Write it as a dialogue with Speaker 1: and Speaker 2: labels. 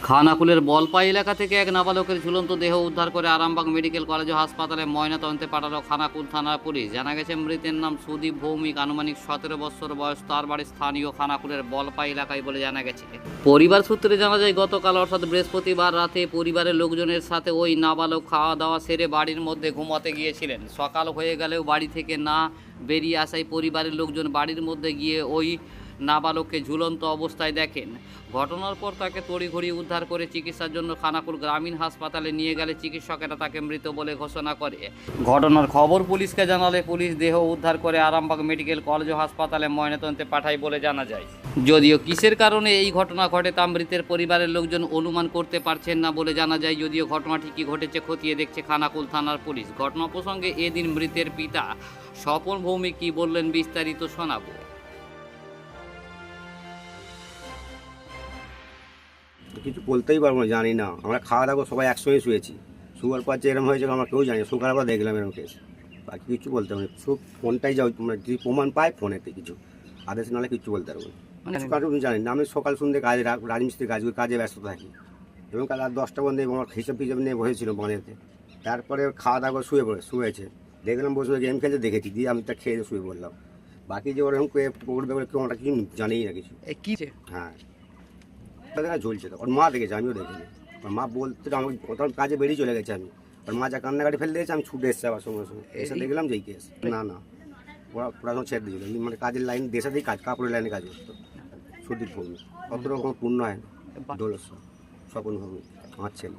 Speaker 1: খানাকুলের বলপাই এলাকা থেকে এক নাবালকের ঝুলন্ত দেহ উদ্ধার করে আরামবাগ মেডিকেল কলেজ ও হাসপাতালে ময়নাতদন্তে পাঠালো খানাকুল থানার পুলিশ। জানা গেছে মৃতের নাম সুদীপ ভৌমিক, আনুমানিক 17 বছর বয়স। তার বাড়ি স্থানীয় খানাকুলের বলপাই এলাকায় বলে জানা গেছে। পরিবার সূত্রে জানা যায় গতকাল অর্থাৎ বৃহস্পতিবার রাতে পরিবারের লোকজনের সাথে ওই নাবালক খাওয়া দাওয়া সেরে বাড়ির মধ্যে ঘুমাতে গিয়েছিলেন। সকাল হয়ে গেলেও বাড়ি থেকে না বেরিয়ে আসায় পরিবারের লোকজন বাড়ির মধ্যে গিয়ে ওই নাবালককে ঝুলন্ত অবস্থায় দেখেন। ঘটনার পর তাকে তড়িঘড়ি উদ্ধার করে চিকিৎসার জন্য খানাকুল গ্রামীণ হাসপাতালে নিয়ে গেলে চিকিৎসকেরা তাকে মৃত বলে ঘোষণা করে। ঘটনার খবর পুলিশকে জানালে পুলিশ দেহ উদ্ধার করে আরামবাগ মেডিকেল কলেজ ও হাসপাতালে ময়নাতদন্তে পাঠায় বলে জানা যায়। যদিও কিসের কারণে এই ঘটনা ঘটে তা মৃতের পরিবারের লোকজন অনুমান করতে পারছেন না বলে জানা যায়। যদিও ঘটনাটি কী ঘটেছে খতিয়ে দেখছে খানাকুল থানার পুলিশ। ঘটনা প্রসঙ্গে এদিন মৃতের পিতা স্বপন ভৌমিক কী বললেন বিস্তারিত শোনাবো।
Speaker 2: কিছু বলতেই পারবো না, জানি না। আমরা খাওয়া দাওয়া সবাই একসঙ্গে শুয়েছি, শুয়ার পর যে এরকম হয়েছে আমরা কেউ জানি না। সকালবেলা দেখলাম এরকম কেস, বাকি কিছু বলতে পারবো না। শুধু ফোনটাই যাও, তোমরা যদি প্রমাণ পায় ফোনেতে কিছু আদেশ নাহলে কিছু বলতে পারবো না। কিছু কারণ জানি না। আমি সকাল সন্ধ্যে কাজে রাজমিস্ত্রির কাজে ব্যস্ত থাকি এবং কাল রাত 10টা বন্ধে আমার হিসাব নিয়ে বসেছিল বাড়িতে। তারপরে খাওয়া দাওয়া করে শুয়েছে, দেখলাম বসে গেম খেলতে দেখেছি, দিয়ে আমি তা খেয়ে শুয়ে বললাম। বাকি যে ওরকম পড়বে বলে কেউ আমরা কিছু জানিই না কিছু। হ্যাঁ, ঝুলছে তো ওর মা দেখেছে, আমিও দেখিনি। ওর মা বলতে আমাকে তখন কাজে বেরিয়ে চলে গেছে। আমি ওর মা যা কান্নাকাটি ফেলে দিয়েছে, আমি ছুটে এসেছি আবার সঙ্গে সঙ্গে এসে দেখলাম যে এই কেস। না ওরা পড়াশোনা ছেড়ে দিয়েছিল, মানে কাজের লাইন দেশাতেই কাপড়ের লাইনে কাজ করতো। সুদীপ ভৌমিক, অত রকম পূর্ণ হয় না, দোলস্ব স্বপন ভৌমিক আমার ছেলে।